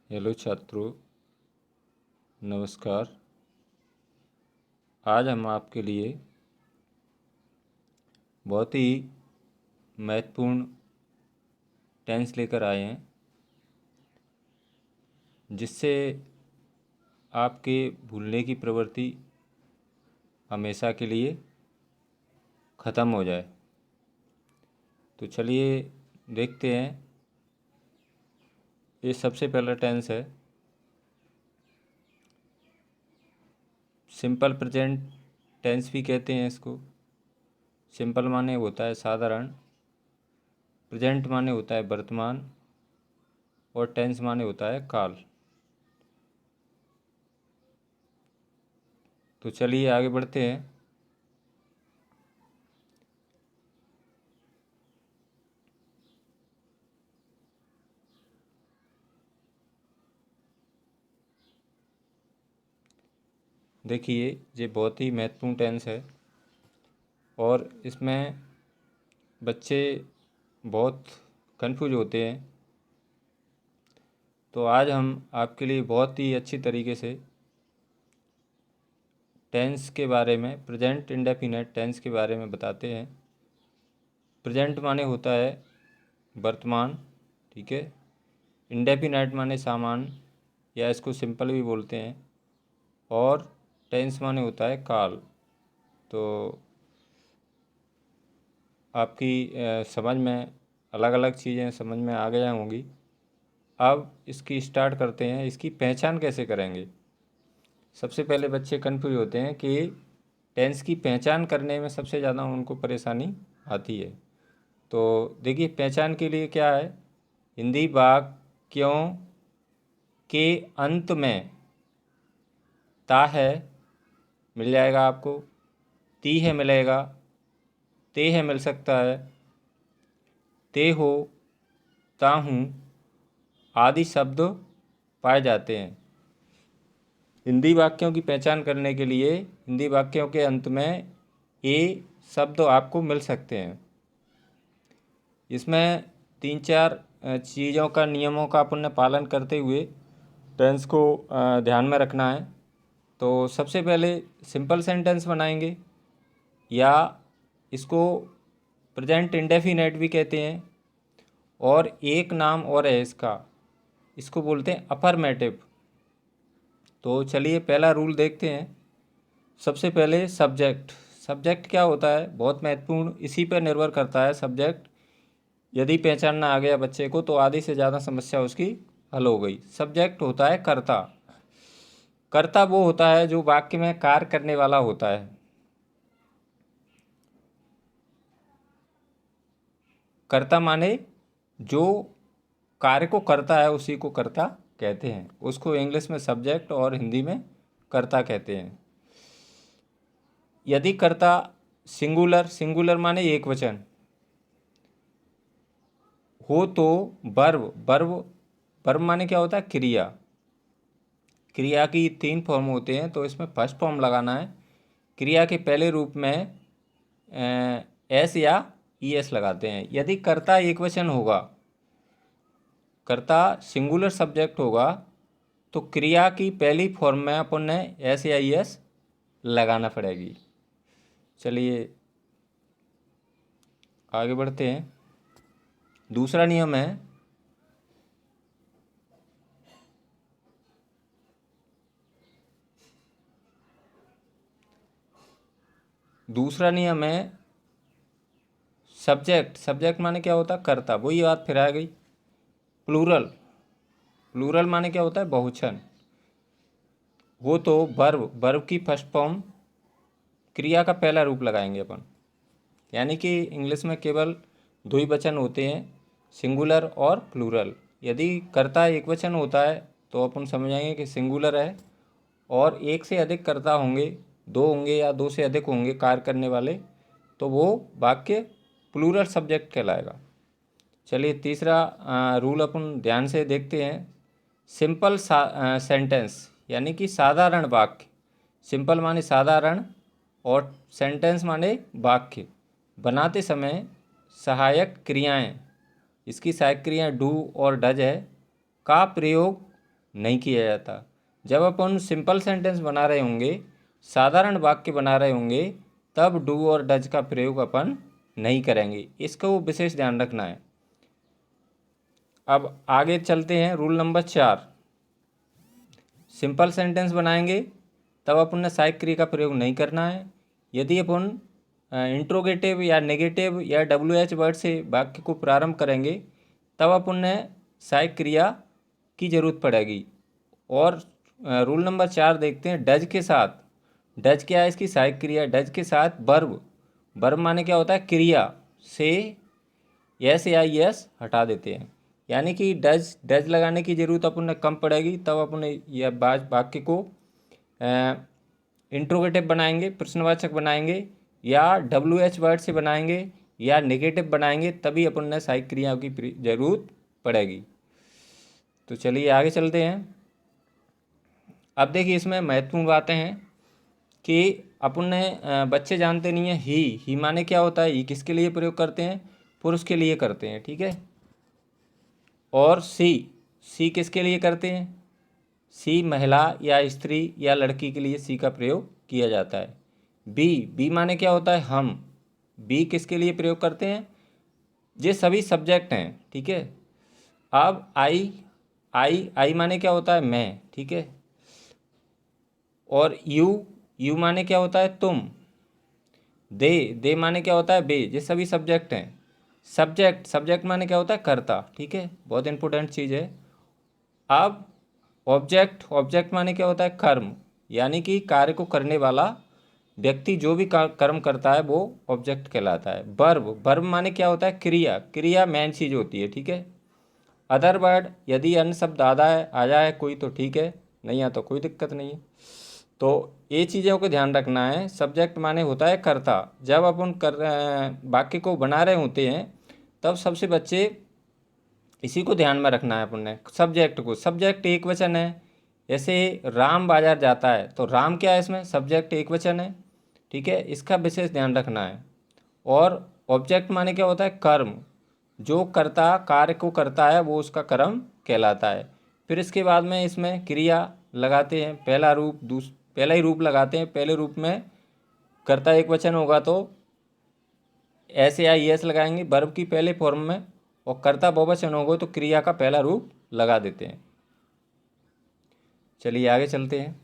Hello छात्रों, नमस्कार। आज हम आपके लिए बहुत ही महत्वपूर्ण टेंस लेकर आए हैं, जिससे आपके भूलने की प्रवृत्ति हमेशा के लिए ख़त्म हो जाए। तो चलिए देखते हैं। ये सबसे पहला टेंस है सिंपल प्रेजेंट टेंस भी कहते हैं इसको। सिंपल माने होता है साधारण, प्रेजेंट माने होता है वर्तमान, और टेंस माने होता है काल। तो चलिए आगे बढ़ते हैं। देखिए, ये बहुत ही महत्वपूर्ण टेंस है और इसमें बच्चे बहुत कंफ्यूज होते हैं। तो आज हम आपके लिए बहुत ही अच्छी तरीके से टेंस के बारे में, प्रेजेंट इंडेफिनिट टेंस के बारे में बताते हैं। प्रेजेंट माने होता है वर्तमान, ठीक है। इंडेफिनिट माने सामान्य, या इसको सिंपल भी बोलते हैं। और टेंस माने होता है काल। तो आपकी समझ में अलग अलग चीज़ें समझ में आ गया होंगी। अब इसकी स्टार्ट करते हैं। इसकी पहचान कैसे करेंगे? सबसे पहले बच्चे कन्फ्यूज होते हैं कि टेंस की पहचान करने में सबसे ज़्यादा उनको परेशानी आती है। तो देखिए, पहचान के लिए क्या है, हिंदी वाक्यों के अंत में ता है मिल जाएगा आपको, ती है मिलेगा, ते है मिल सकता है, ते हो, ता हूँ आदि शब्द पाए जाते हैं। हिंदी वाक्यों की पहचान करने के लिए हिंदी वाक्यों के अंत में ए शब्द आपको मिल सकते हैं। इसमें 3-4 चीज़ों का, नियमों का अपन ने पालन करते हुए टेंस को ध्यान में रखना है। तो सबसे पहले सिंपल सेंटेंस बनाएंगे, या इसको प्रेजेंट इंडेफिनिट भी कहते हैं। और एक नाम और है इसका, इसको बोलते हैं अफर्मेटिव। तो चलिए पहला रूल देखते हैं। सबसे पहले सब्जेक्ट। सब्जेक्ट क्या होता है, बहुत महत्वपूर्ण, इसी पर निर्भर करता है सब्जेक्ट। यदि पहचानना आ गया बच्चे को तो आधी से ज़्यादा समस्या उसकी हल हो गई। सब्जेक्ट होता है कर्ता। कर्ता वो होता है जो वाक्य में कार्य करने वाला होता है। कर्ता माने जो कार्य को करता है उसी को कर्ता कहते हैं। उसको इंग्लिश में सब्जेक्ट और हिंदी में कर्ता कहते हैं। यदि कर्ता सिंगुलर, सिंगुलर माने एक वचन हो तो वर्ब, वर्ब, वर्ब माने क्या होता है, क्रिया। क्रिया की 3 फॉर्म होते हैं, तो इसमें फर्स्ट फॉर्म लगाना है। क्रिया के पहले रूप में एस या ई एस लगाते हैं। यदि कर्ता एक वचन होगा, कर्ता सिंगुलर सब्जेक्ट होगा, तो क्रिया की पहली फॉर्म में अपन ने एस या ई एस लगाना पड़ेगी। चलिए आगे बढ़ते हैं। दूसरा नियम है सब्जेक्ट। सब्जेक्ट माने क्या होता है, कर्ता। वही बात फिर आ गई। प्लूरल, प्लूरल माने क्या होता है, बहुवचन। वो तो वर्ब, वर्ब की फर्स्ट फॉर्म क्रिया का पहला रूप लगाएंगे अपन। यानी कि इंग्लिश में केवल 2 ही वचन होते हैं, सिंगुलर और प्लूरल। यदि कर्ता एक वचन होता है तो अपन समझाएंगे कि सिंगुलर है, और एक से अधिक कर्ता होंगे, 2 होंगे या 2 से अधिक होंगे कार्य करने वाले, तो वो वाक्य प्लूरल सब्जेक्ट कहलाएगा। चलिए तीसरा रूल अपन ध्यान से देखते हैं। सिंपल सेंटेंस यानी कि साधारण वाक्य। सिंपल माने साधारण, और सेंटेंस माने वाक्य बनाते समय सहायक क्रियाएं, इसकी सहायक क्रियाएं डू और डज है, का प्रयोग नहीं किया जाता। जब अपन सिंपल सेंटेंस बना रहे होंगे, साधारण वाक्य बना रहे होंगे, तब डू और डज का प्रयोग अपन नहीं करेंगे। इसको विशेष ध्यान रखना है। अब आगे चलते हैं। रूल नंबर 4, सिंपल सेंटेंस बनाएंगे तब अपन ने सहायक क्रिया का प्रयोग नहीं करना है। यदि अपन इंट्रोगेटिव या नेगेटिव या WH वर्ड से वाक्य को प्रारंभ करेंगे तब अपन ने सहायक क्रिया की जरूरत पड़ेगी। और रूल नंबर 4 देखते हैं। डज के साथ, डज क्या है इसकी सहायक क्रिया, डज के साथ वर्ब, वर्ब माने क्या होता है क्रिया से एस या एस हटा देते हैं। यानी कि डज लगाने की जरूरत अपन ने कम पड़ेगी। तब अपन यह वाक्य को इंट्रोगेटिव बनाएंगे, प्रश्नवाचक बनाएंगे, या WH वर्ड से बनाएंगे या नेगेटिव बनाएंगे, तभी अपन ने सहायक क्रियाओं की जरूरत पड़ेगी। तो चलिए आगे चलते हैं। अब देखिए इसमें महत्वपूर्ण बातें हैं कि अपन ने बच्चे जानते नहीं है ही माने क्या होता है, ही किसके लिए प्रयोग करते हैं, पुरुष के लिए करते हैं, ठीक है। और सी किसके लिए करते हैं, सी महिला या स्त्री या लड़की के लिए सी का प्रयोग किया जाता है। बी माने क्या होता है हम, बी किसके लिए प्रयोग करते हैं, ये सभी सब्जेक्ट हैं, ठीक है। अब आई माने क्या होता है मैं, ठीक है। और यू माने क्या होता है तुम। दे माने क्या होता है बे, ये सभी सब्जेक्ट हैं। सब्जेक्ट माने क्या होता है कर्ता, ठीक है, बहुत इंपॉर्टेंट चीज़ है। अब ऑब्जेक्ट माने क्या होता है कर्म, यानी कि कार्य को करने वाला व्यक्ति जो भी कर्म करता है वो ऑब्जेक्ट कहलाता है। वर्ब माने क्या होता है क्रिया मेन चीज़ होती है, ठीक है। अदर वर्ड, यदि अन्य शब्द आ जाए कोई तो ठीक है, नहीं आ तो कोई दिक्कत नहीं है। तो ये चीज़ों को ध्यान रखना है। सब्जेक्ट माने होता है कर्ता। जब अपन वाक्य को बना रहे होते हैं तब सबसे बच्चे इसी को ध्यान में रखना है अपन ने, सब्जेक्ट को। सब्जेक्ट एक वचन है, जैसे राम बाजार जाता है तो राम क्या है इसमें, सब्जेक्ट एक वचन है, ठीक है, इसका विशेष ध्यान रखना है। और ऑब्जेक्ट माने क्या होता है कर्म, जो कर्ता कार्य को करता है वो उसका कर्म कहलाता है। फिर इसके बाद में इसमें क्रिया लगाते हैं, पहला ही रूप लगाते हैं। पहले रूप में कर्ता एक वचन होगा तो एस या एस लगाएंगे वर्ब की पहले फॉर्म में, और कर्ता बहुवचन होगा तो क्रिया का पहला रूप लगा देते हैं। चलिए आगे चलते हैं।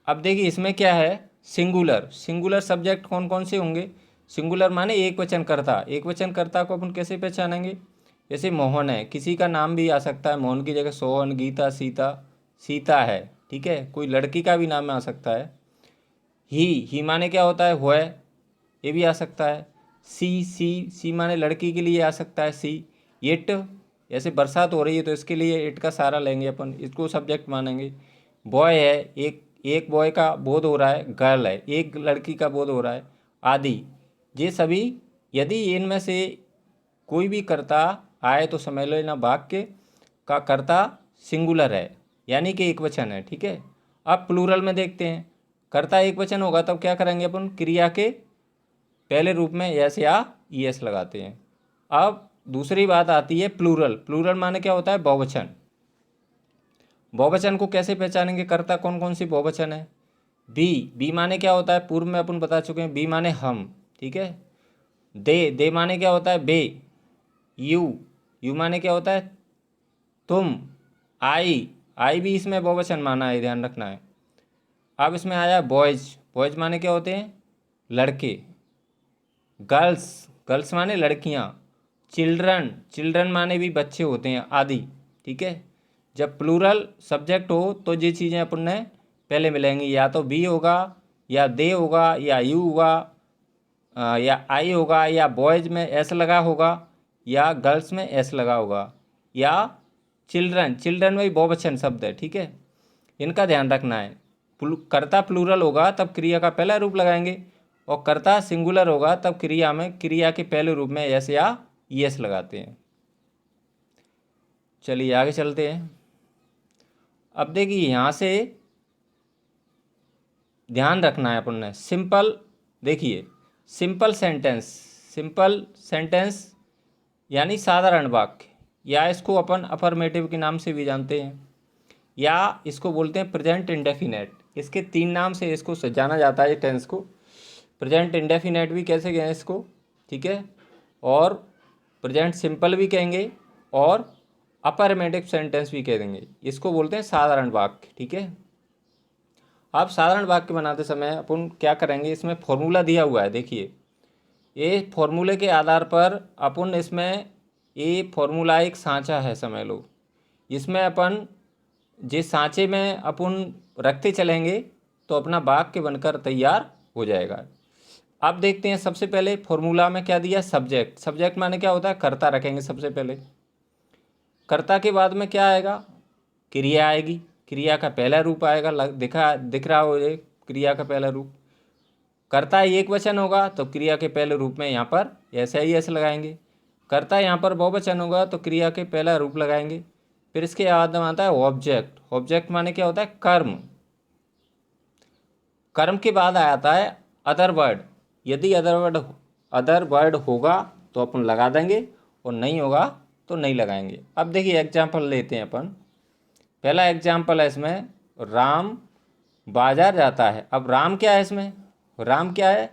अब देखिए इसमें क्या है, सिंगुलर सब्जेक्ट कौन कौन से होंगे। सिंगुलर माने एक वचन कर्ता को अपन कैसे पहचानेंगे, जैसे मोहन है, किसी का नाम भी आ सकता है, मोहन की जगह सोहन, गीता, सीता है, ठीक है, कोई लड़की का भी नाम आ सकता है। ही माने क्या होता है वह, ये भी आ सकता है। सी माने लड़की के लिए आ सकता है सी। इट, जैसे बरसात हो रही है तो इसके लिए इट का सहारा लेंगे अपन, इसको सब्जेक्ट मानेंगे। बॉय है, एक बॉय का बोध हो रहा है, गर्ल है, एक लड़की का बोध हो रहा है, आदि। ये सभी यदि इनमें से कोई भी कर्ता आए तो समझ लेना वाक्य का कर्ता सिंगुलर है, यानी कि एक वचन है, ठीक है। अब प्लूरल में देखते हैं, कर्ता एक वचन होगा तब क्या करेंगे अपन, क्रिया के पहले रूप में एस या ईएस लगाते हैं। अब दूसरी बात आती है प्लूरल माने क्या होता है बहुवचन को कैसे पहचानेंगे, कर्ता कौन कौन सी बहुवचन है। बी माने क्या होता है, पूर्व में अपन बता चुके हैं, बी माने हम, ठीक है। दे माने क्या होता है बे। यू माने क्या होता है तुम। आई भी इसमें बहुवचन माना है, ध्यान रखना है। अब इसमें आया बॉयज माने क्या होते हैं लड़के। गर्ल्स माने लड़कियां। चिल्ड्रन माने भी बच्चे होते हैं, आदि, ठीक है। जब प्लूरल सब्जेक्ट हो तो ये चीज़ें अपन ने पहले मिलेंगी, या तो बी होगा या दे होगा या यू होगा या आई होगा, या बॉयज में एस लगा होगा या गर्ल्स में एस लगा होगा, या चिल्ड्रन में भी बहुवचन शब्द है, ठीक है। इनका ध्यान रखना है। कर्ता प्लूरल होगा तब क्रिया का पहला रूप लगाएंगे, और कर्ता सिंगुलर होगा तब क्रिया के पहले रूप में एस या ईएस लगाते हैं। चलिए आगे चलते हैं। अब देखिए यहाँ से ध्यान रखना है अपन ने, देखिए सिंपल सेंटेंस यानी साधारण वाक्य, या इसको अपन अफर्मेटिव के नाम से भी जानते हैं, या इसको बोलते हैं प्रेजेंट इंडेफिनेट। इसके 3 नाम से इसको जाना जाता है टेंस को। प्रेजेंट इंडेफिनेट भी कैसे कहें इसको, ठीक है, और प्रेजेंट सिंपल भी कहेंगे और अफर्मेटिव सेंटेंस भी कह देंगे। इसको बोलते हैं साधारण वाक्य, ठीक है। अब साधारण वाक्य बनाते समय अपन क्या करेंगे, इसमें फॉर्मूला दिया हुआ है, देखिए ये फॉर्मूले के आधार पर अपन इसमें, ये फॉर्मूला एक सांचा है समझ लो, इसमें अपन जिस सांचे में अपन रखते चलेंगे तो अपना वाक्य बनकर तैयार हो जाएगा। अब देखते हैं सबसे पहले फॉर्मूला में क्या दिया, सब्जेक्ट। सब्जेक्ट माने क्या होता है, कर्ता रखेंगे सबसे पहले। कर्ता के बाद में क्या आएगा, क्रिया आएगी। क्रिया का पहला रूप आएगा, दिख रहा हो ये क्रिया का पहला रूप। कर्ता एक वचन होगा तो क्रिया के पहले रूप में यहाँ पर ऐसे ही ऐसे लगाएंगे। कर्ता यहाँ पर बहुवचन होगा तो क्रिया के पहला रूप लगाएंगे। फिर इसके बाद में आता है ऑब्जेक्ट। ऑब्जेक्ट माने क्या होता है, कर्म। कर्म के बाद आता है अदर वर्ड। यदि अदर वर्ड होगा तो अपन लगा देंगे और नहीं होगा तो नहीं लगाएंगे। अब देखिए एग्जाम्पल लेते हैं अपन। पहला एग्जाम्पल है इसमें, राम बाजार जाता है। अब राम क्या है इसमें, राम क्या है,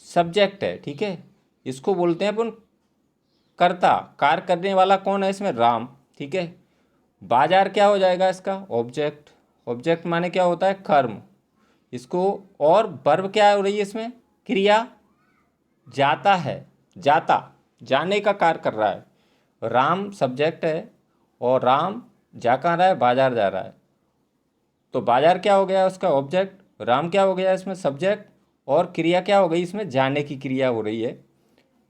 सब्जेक्ट है, ठीक है। इसको बोलते हैं अपन कर्ता, कार्य करने वाला कौन है इसमें, राम, ठीक है। बाजार क्या हो जाएगा इसका, ऑब्जेक्ट। ऑब्जेक्ट माने क्या होता है, कर्म। इसको, और वर्ब क्या हो रही है इसमें, क्रिया, जाता है, जाता, जाने का कार्य कर रहा है। राम सब्जेक्ट है और राम जा कहाँ रहा है, बाजार जा रहा है। तो बाजार क्या हो गया उसका ऑब्जेक्ट, राम क्या हो गया इसमें सब्जेक्ट, और क्रिया क्या हो गई इसमें, जाने की क्रिया हो रही है।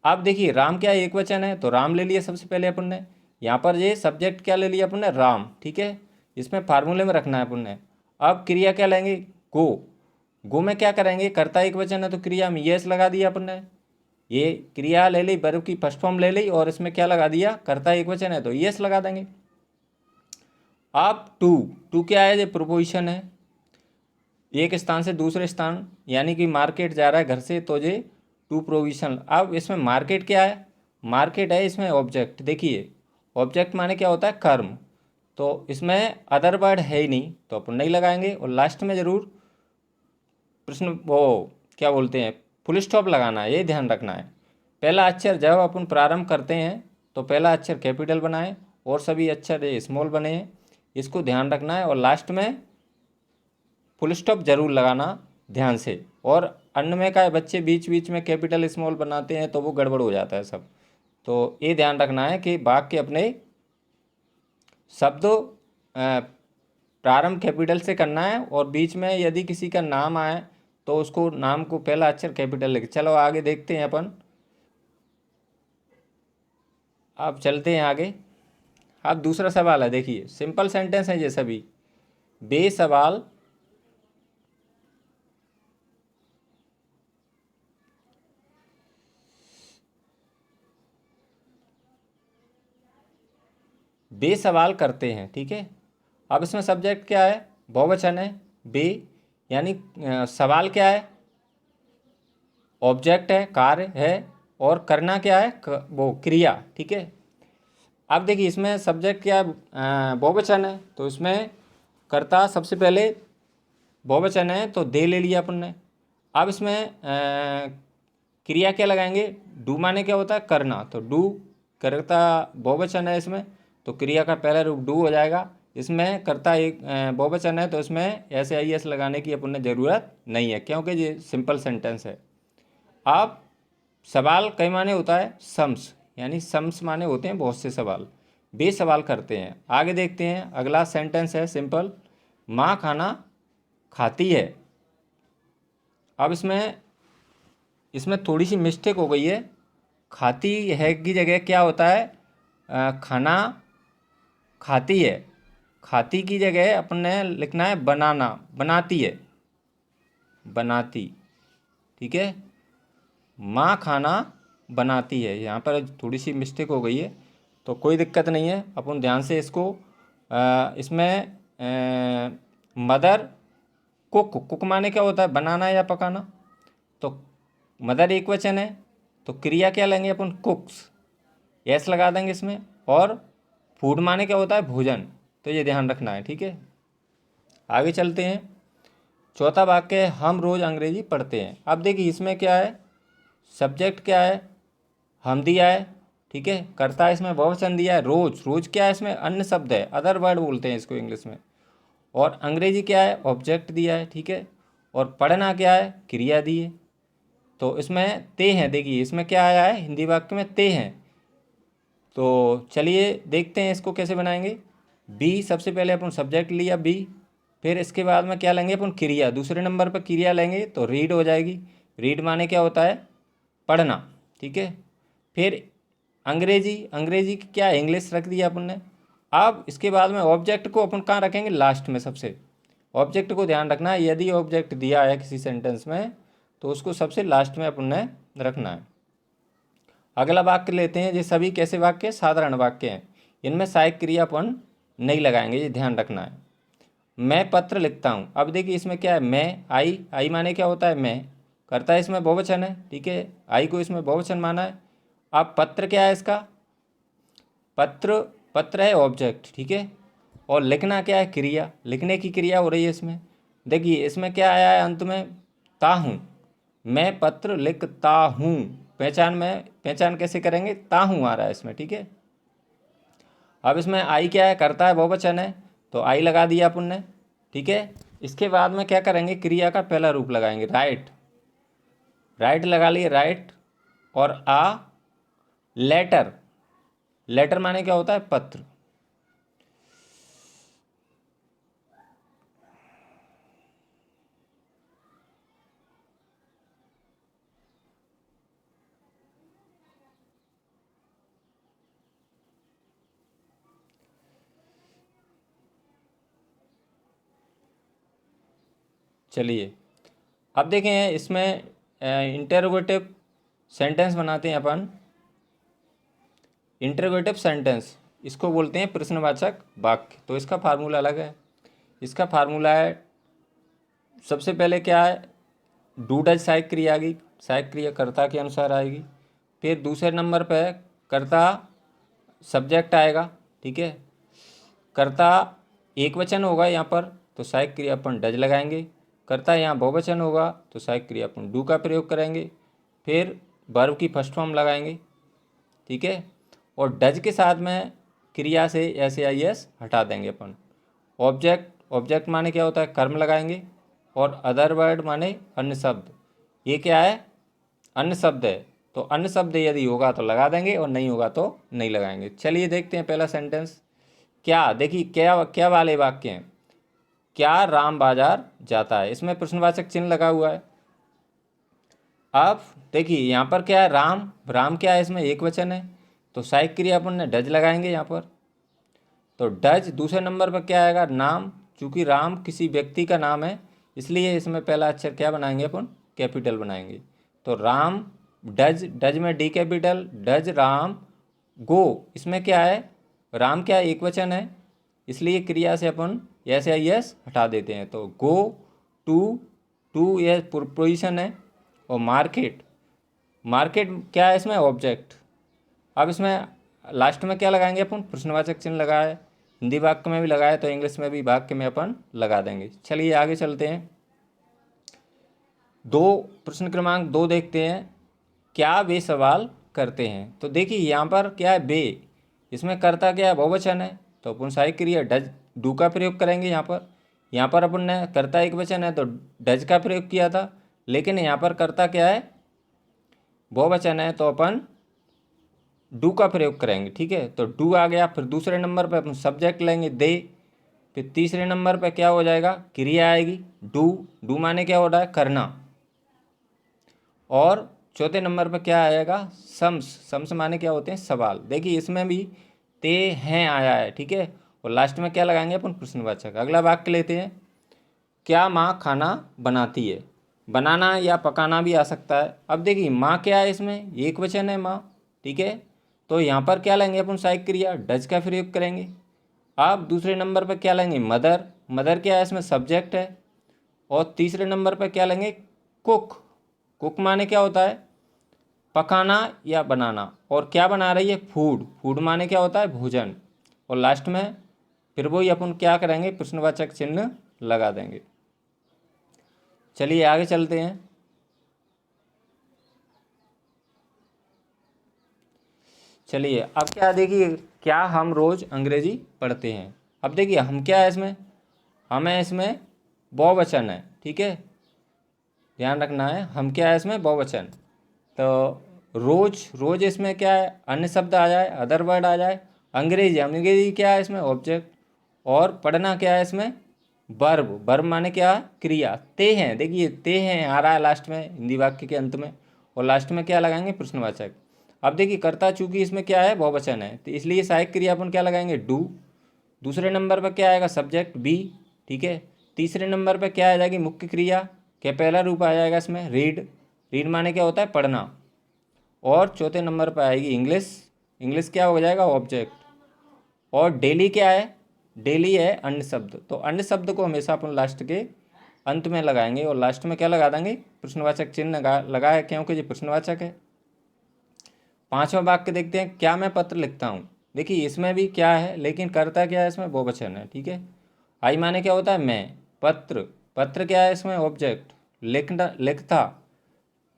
अब देखिए राम क्या एक वचन है तो राम ले लिया सबसे पहले अपन ने। यहाँ पर ये सब्जेक्ट क्या ले लिया अपन ने, राम, ठीक है। इसमें फार्मूले में रखना है अपन ने। अब क्रिया क्या लेंगे, गो। गो में क्या करेंगे, कर्ता एक वचन है तो क्रिया में यस लगा दिया अपन ने। ये क्रिया ले ली, वर्ब की फर्स्ट फॉर्म ले ली और इसमें क्या लगा दिया, कर्ता एक वचन है तो यस लगा देंगे। अब टू क्या है, ये प्रोपोजिशन है, एक स्थान से दूसरे स्थान, यानी कि मार्केट जा रहा है घर से तो ये टू प्रोविजन। अब इसमें मार्केट क्या है, मार्केट है इसमें ऑब्जेक्ट। देखिए ऑब्जेक्ट माने क्या होता है, कर्म। तो इसमें अदर वर्ड है ही नहीं तो अपन नहीं लगाएंगे। और लास्ट में ज़रूर प्रश्न वो क्या बोलते हैं, फुल स्टॉप लगाना है, ये ध्यान रखना है। पहला अक्षर जब अपन प्रारंभ करते हैं तो पहला अक्षर कैपिटल बनाएं और सभी अक्षर ये स्मॉल बने हैं, इसको ध्यान रखना है। और लास्ट में फुल स्टॉप जरूर लगाना ध्यान से। और अन्य में का बच्चे बीच बीच में कैपिटल स्मॉल बनाते हैं तो वो गड़बड़ हो जाता है सब। तो ये ध्यान रखना है कि वाक्य अपने शब्दों प्रारंभ कैपिटल से करना है। और बीच में यदि किसी का नाम आए तो उसको नाम को पहला अक्षर कैपिटल लिख। चलो आगे देखते हैं अपन, अब चलते हैं आगे। अब दूसरा सवाल है, देखिए सिंपल सेंटेंस है ये सभी, बेसवाल बेसवाल करते हैं, ठीक है। अब इसमें सब्जेक्ट क्या है, बहुवचन है, बे, यानी सवाल क्या है, ऑब्जेक्ट है, कार्य है, और करना क्या है, वो क्रिया, ठीक है। अब देखिए इसमें सब्जेक्ट क्या है, बहुवचन है तो इसमें कर्ता सबसे पहले बहुवचन है तो दे ले लिया अपन ने। अब इसमें क्रिया क्या लगाएंगे, डू माने क्या होता है, करना, तो डू कर्ता बहुवचन है इसमें तो क्रिया का पहला रूप डू हो जाएगा। इसमें कर्ता एक बहुवचन है तो इसमें ऐसे आई एस लगाने की अपन ने ज़रूरत नहीं है क्योंकि ये सिंपल सेंटेंस है। अब सवाल कई माने होता है, सम्स, यानी सम्स माने होते हैं बहुत से सवाल, बेसवाल करते हैं। आगे देखते हैं, अगला सेंटेंस है सिंपल, माँ खाना खाती है। अब इसमें थोड़ी सी मिस्टेक हो गई है, खाती है की जगह क्या होता है, खाना खाती है। खाती की जगह अपन ने लिखना है बनाना, बनाती है, बनाती, ठीक है। माँ खाना बनाती है, यहाँ पर थोड़ी सी मिस्टेक हो गई है तो कोई दिक्कत नहीं है, अपन ध्यान से इसको इसमें मदर कुक, कुक माने क्या होता है, बनाना या पकाना, तो मदर एक वचन है तो क्रिया क्या लेंगे अपन, कुक्स, यस लगा देंगे इसमें। और फूड माने क्या होता है, भोजन। तो ये ध्यान रखना है, ठीक है। आगे चलते हैं। चौथा वाक्य है हम रोज़ अंग्रेजी पढ़ते हैं। अब देखिए इसमें क्या है, सब्जेक्ट क्या है, हम दिया है, ठीक है। कर्ता इसमें बहुवचन दिया है, रोज, रोज क्या है इसमें, अन्य शब्द है, अदर वर्ड बोलते हैं इसको इंग्लिश में। और अंग्रेजी क्या है, ऑब्जेक्ट दिया है, ठीक है। और पढ़ना क्या है, क्रिया दी है। तो इसमें ते हैं, देखिए इसमें क्या आया है, हिंदी वाक्य में ते हैं। तो चलिए देखते हैं इसको कैसे बनाएंगे। बी, सबसे पहले अपन सब्जेक्ट लिया बी, फिर इसके बाद में क्या लेंगे अपन, क्रिया, दूसरे नंबर पर क्रिया लेंगे तो रीड हो जाएगी। रीड माने क्या होता है, पढ़ना, ठीक है। फिर अंग्रेजी, अंग्रेजी की क्या है, इंग्लिश रख दिया अपन ने। अब इसके बाद में ऑब्जेक्ट को अपन कहाँ रखेंगे, लास्ट में सबसे। ऑब्जेक्ट को ध्यान रखना है, यदि ऑब्जेक्ट दिया है किसी सेंटेंस में तो उसको सबसे लास्ट में अपन ने रखना है। अगला वाक्य लेते हैं। ये सभी कैसे वाक्य, साधारण वाक्य हैं, इनमें सहायक क्रिया अपन नहीं लगाएंगे, ये ध्यान रखना है। मैं पत्र लिखता हूँ। अब देखिए इसमें क्या है, मैं, आई माने क्या होता है, मैं। करता है इसमें बहुवचन है, ठीक है, आई को इसमें बहुवचन माना है। अब पत्र क्या है इसका, पत्र, पत्र है ऑब्जेक्ट, ठीक है। और लिखना क्या है, क्रिया, लिखने की क्रिया हो रही है इसमें। देखिए इसमें क्या आया है अंत में, ता हूँ, मैं पत्र लिखता हूँ। पहचान में, पहचान कैसे करेंगे, ता हूँ आ रहा है इसमें, ठीक है। अब इसमें आई क्या है, करता है बहुवचन है, तो आई लगा दिया अपन ने, ठीक है। इसके बाद में क्या करेंगे, क्रिया का पहला रूप लगाएंगे, राइट, राइट लगा लिए, राइट। और लेटर, लेटर माने क्या होता है, पत्र। चलिए अब देखें इसमें इंटरोगेटिव सेंटेंस बनाते हैं अपन। इंटरोगेटिव सेंटेंस, इसको बोलते हैं प्रश्नवाचक वाक्य। तो इसका फार्मूला अलग है। इसका फार्मूला है, सबसे पहले क्या है, डू डज सहायक क्रिया आएगी, सहायक क्रिया कर्ता के अनुसार आएगी। फिर दूसरे नंबर पर कर्ता सब्जेक्ट आएगा, ठीक है। कर्ता एक वचन होगा यहाँ पर तो सहायक क्रिया अपन डज लगाएंगे। कर्ता यहाँ बहुवचन होगा तो सहायक क्रिया अपन डू का प्रयोग करेंगे। फिर वर्ब की फर्स्ट फॉर्म लगाएंगे, ठीक है। और डज के साथ में क्रिया से एस आई एस हटा देंगे अपन। ऑब्जेक्ट, ऑब्जेक्ट माने क्या होता है, कर्म लगाएंगे। और अदर वर्ड माने अन्य शब्द। ये क्या है, अन्य शब्द है, तो अन्य शब्द यदि होगा तो लगा देंगे और नहीं होगा तो नहीं लगाएंगे। चलिए देखते हैं पहला सेंटेंस। क्या, देखिए क्या क्या वाले वाक्य हैं, क्या राम बाजार जाता है, इसमें प्रश्नवाचक चिन्ह लगा हुआ है। अब देखिए यहाँ पर क्या है, राम, राम क्या है इसमें एक वचन है, तो सहायक क्रिया अपन ने डज लगाएंगे यहाँ पर। तो डज दूसरे नंबर पर क्या आएगा, नाम। चूंकि राम किसी व्यक्ति का नाम है इसलिए इसमें पहला अक्षर क्या बनाएंगे अपन, कैपिटल बनाएंगे। तो राम डज, डज में डी कैपिटल, डज राम गो, इसमें क्या है, राम क्या है एक वचन है इसलिए क्रिया से अपन एस या यस हटा देते हैं। तो गो टू, टू यह प्रोपोजिशन है। और मार्केट, मार्केट क्या है इसमें, ऑब्जेक्ट। अब इसमें लास्ट में क्या लगाएंगे अपन, प्रश्नवाचक चिन्ह लगाए, हिंदी वाक्य में भी लगाए तो इंग्लिश में भी वाक्य में अपन लगा देंगे। चलिए आगे चलते हैं। प्रश्न क्रमांक 2 देखते हैं। क्या वे सवाल करते हैं। तो देखिए यहाँ पर क्या है, वे, इसमें कर्ता क्या है, बहुवचन है, तो अपन सहायक क्रिया डज, डू का प्रयोग करेंगे यहाँ पर। यहाँ पर अपन ने कर्ता एक वचन है तो डज का प्रयोग किया था, लेकिन यहाँ पर कर्ता क्या है, बहुवचन है, तो अपन डू का प्रयोग करेंगे, ठीक है। तो डू आ गया। फिर दूसरे नंबर पर अपन सब्जेक्ट लेंगे दे। फिर तीसरे नंबर पर क्या हो जाएगा, क्रिया आएगी डू, डू माने क्या हो रहा है, करना। और चौथे नंबर पर क्या आएगा, सम्स, सम्स माने क्या होते हैं, सवाल। देखिए इसमें भी ते हैं आया है, ठीक है। और लास्ट में क्या लगाएंगे अपन, प्रश्नवाचक। अगला वाक्य लेते हैं। क्या माँ खाना बनाती है, बनाना या पकाना भी आ सकता है। अब देखिए माँ क्या है इसमें, एक वचन है माँ, ठीक है। तो यहाँ पर क्या लेंगे अपन, सहायक क्रिया डज का प्रयोग करेंगे। अब दूसरे नंबर पर क्या लेंगे, मदर, मदर क्या है इसमें, सब्जेक्ट है। और तीसरे नंबर पर क्या लेंगे, कुक, कुक माने क्या होता है, पकाना या बनाना। और क्या बना रही है, फूड, फूड माने क्या होता है, भोजन। और लास्ट में फिर वही अपन क्या करेंगे, प्रश्नवाचक चिन्ह लगा देंगे। चलिए आगे चलते हैं। चलिए अब क्या देखिए, क्या हम रोज़ अंग्रेजी पढ़ते हैं। अब देखिए हम क्या है इसमें, हमें इसमें बहुवचन है, ठीक है, ध्यान रखना है। हम क्या है इसमें बहुवचन, तो रोज इसमें क्या है, अन्य शब्द आ जाए, अदर वर्ड आ जाए। अंग्रेजी क्या है इसमें ऑब्जेक्ट, और पढ़ना क्या है इसमें वर्ब माने क्या, क्रिया। ते हैं, देखिए ते हैं आ रहा है लास्ट में हिंदी वाक्य के अंत में, और लास्ट में क्या लगाएंगे, प्रश्नवाचक। अब देखिए कर्ता चूंकि इसमें क्या है बहुवचन है, तो इसलिए सहायक क्रिया अपन क्या लगाएंगे, डू। दूसरे नंबर पर क्या आएगा, सब्जेक्ट बी, ठीक है। तीसरे नंबर पर क्या आ जाएगी, मुख्य क्रिया क्या पहला रूप आ जाएगा इसमें, रीड। रीड माने क्या होता है, पढ़ना। और चौथे नंबर पर आएगी इंग्लिश। इंग्लिश क्या हो जाएगा, ऑब्जेक्ट। और डेली क्या है, डेली है अन्य शब्द। तो अन्य शब्द को हमेशा अपन लास्ट के अंत में लगाएंगे, और लास्ट में क्या लगा देंगे, प्रश्नवाचक चिन्ह लगाए, क्योंकि ये प्रश्नवाचक है। पांचवा वाक्य देखते हैं, क्या मैं पत्र लिखता हूँ। देखिए इसमें भी क्या है, लेकिन करता क्या है इसमें, बहुवचन है, ठीक है। आई माने क्या होता है, मैं। पत्र क्या है इसमें, ऑब्जेक्ट।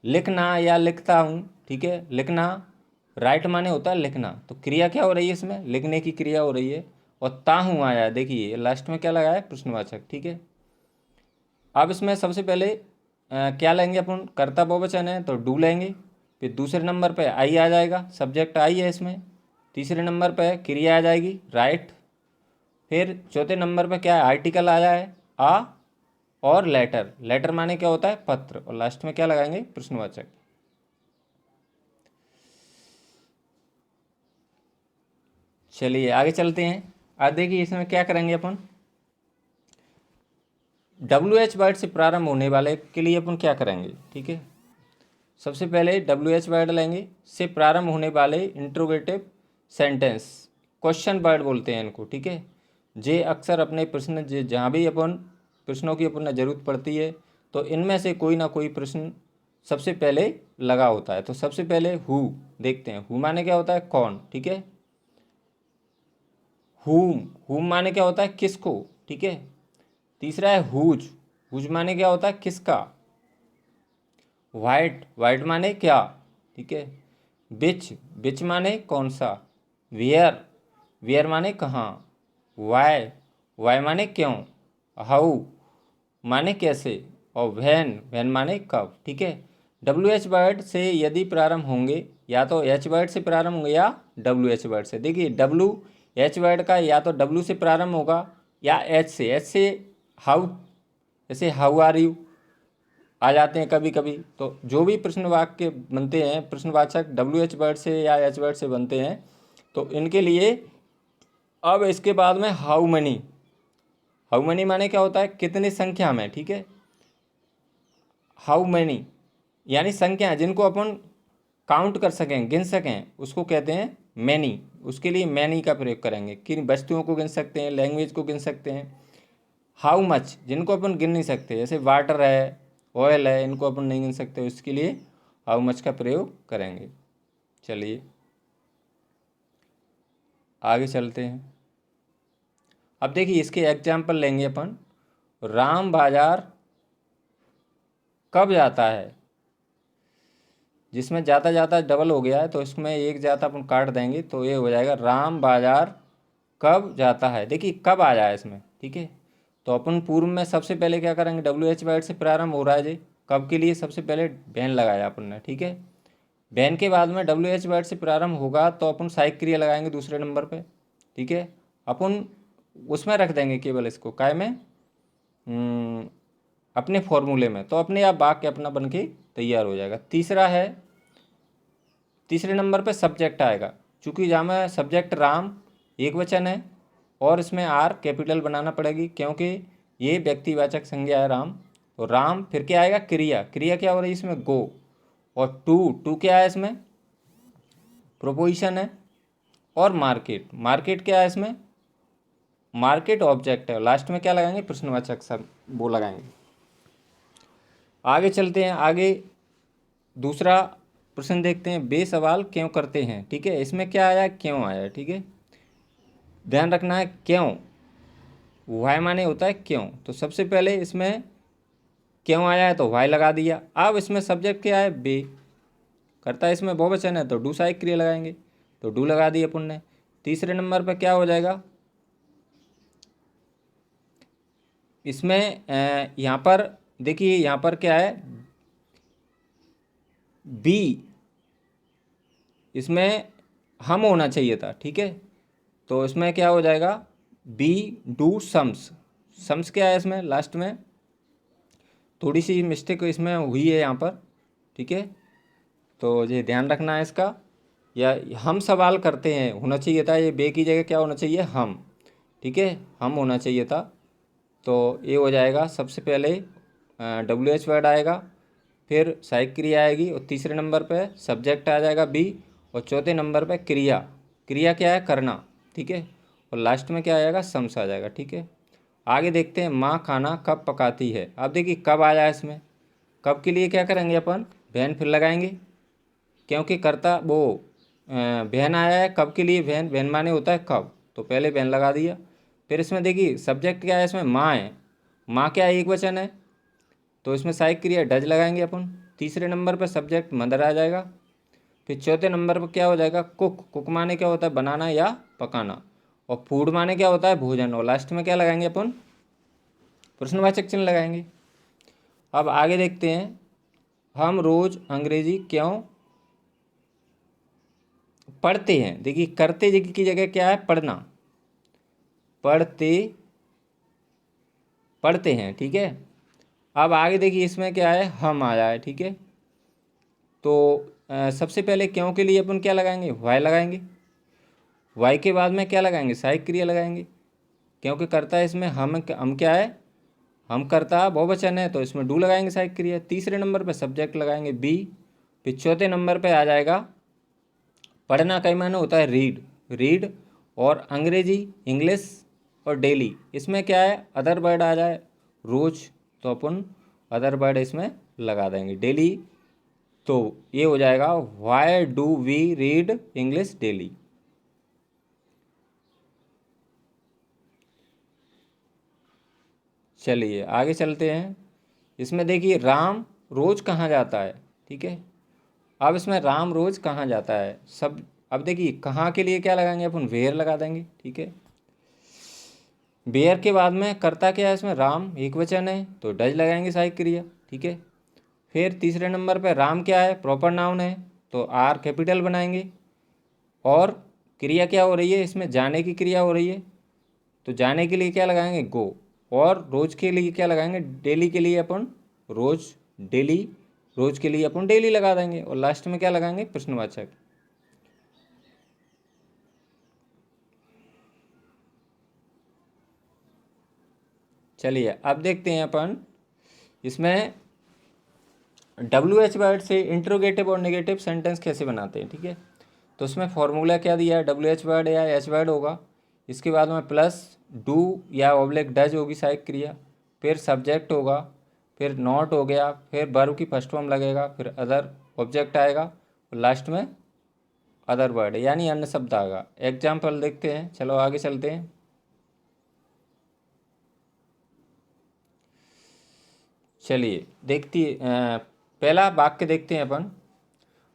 लिखना या लिखता हूँ, ठीक है, लिखना। राइट माने होता है लिखना, तो क्रिया क्या हो रही है इसमें, लिखने की क्रिया हो रही है। और ताहू आया, देखिए लास्ट में क्या लगाया है, प्रश्नवाचक, ठीक है। अब इसमें सबसे पहले क्या लेंगे अपन, कर्ता बहुवचन है तो डू लेंगे। फिर दूसरे नंबर पे आई आ जाएगा, सब्जेक्ट आई है इसमें। तीसरे नंबर पे क्रिया आ जाएगी, राइट। फिर चौथे नंबर पे क्या है, आर्टिकल आ जाए, आ। और लेटर माने क्या होता है, पत्र। और लास्ट में क्या लगाएंगे, प्रश्नवाचक। चलिए आगे चलते हैं। आज देखिए इसमें क्या करेंगे अपन, WH वर्ड से प्रारंभ होने वाले के लिए अपन क्या करेंगे, ठीक है। सबसे पहले WH वर्ड लेंगे, से प्रारंभ होने वाले इंट्रोगेटिव सेंटेंस, क्वेश्चन वर्ड बोलते हैं इनको, ठीक है। जे अक्सर अपने प्रश्न जहाँ भी अपन प्रश्नों की अपन जरूरत पड़ती है, तो इनमें से कोई ना कोई प्रश्न सबसे पहले लगा होता है। तो सबसे पहले हु देखते हैं, हु माने क्या होता है, कौन, ठीक है। हुम माने क्या होता है, किसको, ठीक है। तीसरा है हुज माने क्या होता है, किसका। वाइट माने क्या, ठीक है। बिच माने कौन सा। वेयर माने कहाँ। वाई माने क्यों। हाउ माने कैसे। और वैन माने कब, ठीक है। WH वर्ड से यदि प्रारंभ होंगे, या तो H वर्ड से प्रारंभ होंगे या WH वर्ड से। देखिए WH वर्ड का या तो W से प्रारंभ होगा या H से हाउ, जैसे हाउ आर यू आ जाते हैं कभी कभी। तो जो भी प्रश्न वाक्य बनते हैं, प्रश्नवाचक WH वर्ड से या H वर्ड से बनते हैं, तो इनके लिए अब इसके बाद में हाउ मनी माने क्या होता है, कितनी संख्या में, ठीक है। हाउ मैनी यानी संख्या जिनको अपन काउंट कर सकें, गिन सकें, उसको कहते हैं मैनी। उसके लिए मैनी का प्रयोग करेंगे, किन वस्तुओं को गिन सकते हैं, लैंग्वेज को गिन सकते हैं। हाउ मच जिनको अपन गिन नहीं सकते, जैसे वाटर है, ऑयल है, इनको अपन नहीं गिन सकते, उसके लिए हाउ मच का प्रयोग करेंगे। चलिए आगे चलते हैं। अब देखिए इसके एग्जाम्पल लेंगे अपन। राम बाजार कब जाता है, जिसमें जाता जाता डबल हो गया है, तो इसमें एक जाता अपन काट देंगे, तो ये हो जाएगा राम बाजार कब जाता है। देखिए कब आ जाए इसमें, ठीक है। तो अपन पूर्व में सबसे पहले क्या करेंगे, WH वर्ड से प्रारंभ हो रहा है जी, कब के लिए सबसे पहले बैन लगाया अपन ने, ठीक है। बैन के बाद में WH वर्ड से प्रारंभ होगा तो अपन सहायक क्रिया लगाएंगे दूसरे नंबर पे, ठीक है। अपन उसमें रख देंगे केवल इसको काय में, अपने फॉर्मूले में, तो अपने आप वाक्य अपना बन के तैयार हो जाएगा। तीसरे नंबर पे सब्जेक्ट आएगा, चूँकि जहाँ में सब्जेक्ट राम एक वचन है, और इसमें आर कैपिटल बनाना पड़ेगी, क्योंकि ये व्यक्तिवाचक संज्ञा है राम। तो राम, फिर क्या आएगा, क्रिया क्या हो रही है इसमें, गो। और टू क्या है इसमें, प्रोपोजिशन है। और मार्केट क्या है इसमें, मार्केट ऑब्जेक्ट है। लास्ट में क्या लगाएंगे, प्रश्नवाचक सब वो लगाएंगे। आगे चलते हैं। आगे दूसरा प्रश्न देखते हैं, वे सवाल क्यों करते हैं, ठीक है। इसमें क्या आया, क्यों आया, ठीक है। ध्यान रखना है क्यों, वाई माने होता है क्यों। तो सबसे पहले इसमें क्यों आया है तो वाई लगा दिया। अब इसमें सब्जेक्ट क्या है, बे, करता है इसमें बहुवचन है तो डू सहायक क्रिया लगाएंगे, तो डू लगा दिया अपन ने। तीसरे नंबर पर क्या हो जाएगा, इसमें यहाँ पर देखिए, यहाँ पर क्या है, बी, इसमें हम होना चाहिए था, ठीक है। तो इसमें क्या हो जाएगा, बी डू सम्स, सम्स क्या है इसमें लास्ट में, थोड़ी सी मिस्टेक इसमें हुई है यहाँ पर, ठीक है। तो ये ध्यान रखना है इसका, या हम सवाल करते हैं होना चाहिए था, ये बे की जगह क्या होना चाहिए, हम, ठीक है, हम होना चाहिए था। तो ये हो जाएगा, सबसे पहले WH वर्ड आएगा, फिर सहायक क्रिया आएगी, और तीसरे नंबर पे सब्जेक्ट आ जाएगा बी, और चौथे नंबर पे क्रिया, क्रिया क्या है, करना, ठीक है, और लास्ट में क्या आएगा, सम्स आ जाएगा, ठीक है। आगे देखते हैं, माँ खाना कब पकाती है। अब देखिए कब आया है इसमें, कब के लिए क्या करेंगे अपन, वैन फिर लगाएंगे, क्योंकि करता वो वैन आया है, कब के लिए वैन, वैन माने होता है कब, तो पहले वैन लगा दिया। फिर इसमें देखिए सब्जेक्ट क्या है, इसमें माँ है, माँ क्या है, एक वचन है, तो इसमें सहायक क्रिया डज लगाएंगे अपन। तीसरे नंबर पर सब्जेक्ट मदर आ जाएगा। फिर चौथे नंबर पर क्या हो जाएगा, कुक, कुक माने क्या होता है, बनाना या पकाना, और फूड माने क्या होता है, भोजन, और लास्ट में क्या लगाएंगे अपन, प्रश्नवाचक चिन्ह लगाएंगे। अब आगे देखते हैं, हम रोज अंग्रेजी क्यों पढ़ते हैं। देखिए करते की जगह क्या है, पढ़ना, पढ़ते, पढ़ते हैं, ठीक है। अब आगे देखिए इसमें क्या है, हम आया है, ठीक है। तो सबसे पहले क्यों के लिए अपन क्या लगाएंगे, वाई लगाएंगे, वाई के बाद में क्या लगाएंगे, सहायक क्रिया लगाएंगे, क्योंकि करता है इसमें हम क्या है, हम करता बहुवचन है, तो इसमें डू लगाएंगे सहायक क्रिया। तीसरे नंबर पे सब्जेक्ट लगाएंगे बी। फिर चौथे नंबर पे आ जाएगा, पढ़ना कई माने होता है रीड, रीड, और अंग्रेजी इंग्लिश, और डेली, इसमें क्या है, अदर वर्ड आ जाए रोज, तो अपन अदर वर्ड इसमें लगा देंगे, डेली, तो ये हो जाएगा, why do we read English daily. चलिए आगे चलते हैं, इसमें देखिए राम रोज कहाँ जाता है, ठीक है। अब इसमें राम रोज कहाँ जाता है सब, अब देखिए कहाँ के लिए क्या लगाएंगे अपन, वेयर लगा देंगे, ठीक है। वेयर के बाद में करता क्या है इसमें, राम एक वचन है, तो डज लगाएंगे सहायक क्रिया, ठीक है। फिर तीसरे नंबर पे राम क्या है, प्रॉपर नाउन है, तो आर कैपिटल बनाएंगे, और क्रिया क्या हो रही है इसमें, जाने की क्रिया हो रही है, तो जाने के लिए क्या लगाएंगे, गो, और रोज के लिए क्या लगाएंगे, डेली के लिए अपन रोज, डेली, रोज के लिए अपन डेली लगा देंगे, और लास्ट में क्या लगाएंगे, प्रश्नवाचक। चलिए अब देखते हैं अपन इसमें WH वर्ड से इंट्रोगेटिव और नेगेटिव सेंटेंस कैसे बनाते हैं, ठीक है। तो उसमें फॉर्मूला क्या दिया है, WH वर्ड या H वर्ड होगा, इसके बाद में प्लस डू या ऑब्लिक डज होगी सहायक क्रिया, फिर सब्जेक्ट होगा, फिर नॉट हो गया, फिर वर्ब की फर्स्ट फॉर्म लगेगा, फिर अदर ऑब्जेक्ट आएगा, और लास्ट में अदर वर्ड यानी अन्य शब्द आएगा। एग्जाम्पल देखते हैं, चलो आगे चलते हैं। चलिए पहला वाक्य देखते हैं अपन,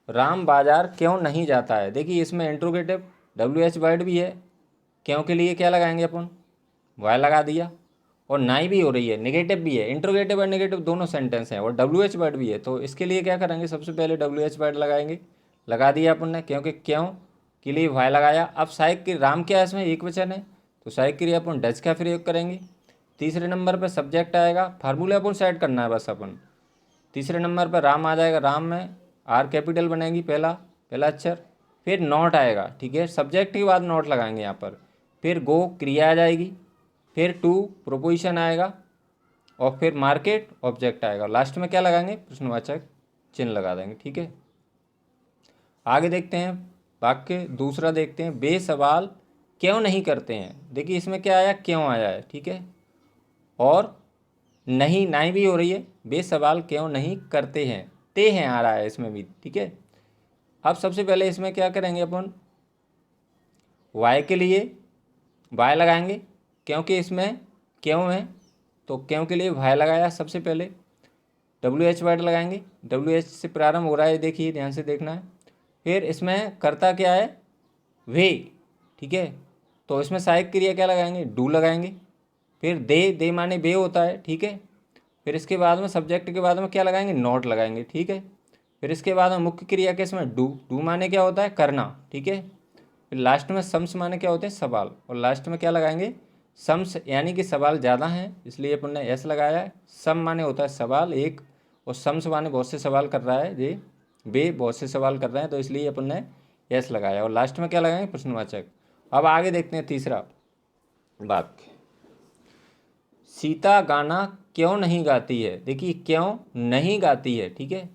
राम बाजार क्यों नहीं जाता है। देखिए इसमें इंट्रोगेटिव WH वर्ड भी है, क्यों के लिए क्या लगाएंगे अपन, वाई लगा दिया, और नाई भी हो रही है, नेगेटिव भी है, इंट्रोगेटिव और नेगेटिव दोनों सेंटेंस हैं, और WH वर्ड भी है, तो इसके लिए क्या करेंगे, सबसे पहले WH वर्ड लगाएंगे, लगा दिया अपन ने, क्योंकि क्यों के लिए वाई लगाया। अब सहायक की राम क्या है इसमें एक वचन है, तो सहायक क्रिया अपन डज का प्रयोग करेंगे। तीसरे नंबर पर सब्जेक्ट आएगा, फार्मूला अपन सेट करना है बस अपन। तीसरे नंबर पर राम आ जाएगा, राम में आर कैपिटल बनेगी, पहला पहला अक्षर, फिर नॉट आएगा, ठीक है, सब्जेक्ट के बाद नॉट लगाएंगे यहाँ पर, फिर गो क्रिया आ जाएगी, फिर टू प्रोपोजिशन आएगा, और फिर मार्केट ऑब्जेक्ट आएगा, लास्ट में क्या लगाएंगे, प्रश्नवाचक चिन्ह लगा देंगे, ठीक है। आगे देखते हैं वाक्य दूसरा देखते हैं, बे सवाल क्यों नहीं करते हैं। देखिए इसमें क्या आया, क्यों आया है, ठीक है, और नहीं भी हो रही है, बे सवाल क्यों नहीं करते हैं, ते हैं आ रहा है इसमें भी, ठीक है। अब सबसे पहले इसमें क्या करेंगे अपन, वाई के लिए वाय लगाएंगे क्योंकि इसमें क्यों है, तो क्यों के लिए वाय लगाया सबसे पहले। WH वर्ड लगाएंगे, WH से प्रारंभ हो रहा है, देखिए ध्यान से देखना है। फिर इसमें करता क्या है, वे, ठीक है, तो इसमें सहायक क्रिया क्या लगाएंगे, डू लगाएंगे। फिर दे माने वे होता है, ठीक है। फिर इसके बाद में सब्जेक्ट के बाद में क्या लगाएंगे, नॉट लगाएंगे, ठीक है। फिर इसके बाद में मुख्य क्रिया के इसमें डू, डू माने क्या होता है, करना, ठीक है। फिर लास्ट में सम्स माने क्या होते हैं, सवाल, और लास्ट में क्या लगाएंगे, सम्स यानी कि सवाल ज़्यादा हैं इसलिए अपन ने एस लगाया है। सम माने होता है सवाल एक, और सम्स माने बहुत से सवाल कर रहा है, ये वे बहुत से सवाल कर रहे हैं, तो इसलिए अपन ने एस लगाया। और लास्ट में क्या लगाएंगे, प्रश्नवाचक। अब आगे देखते हैं तीसरा वाक्य, सीता गाना क्यों नहीं गाती है। देखिए क्यों नहीं गाती है, ठीक है,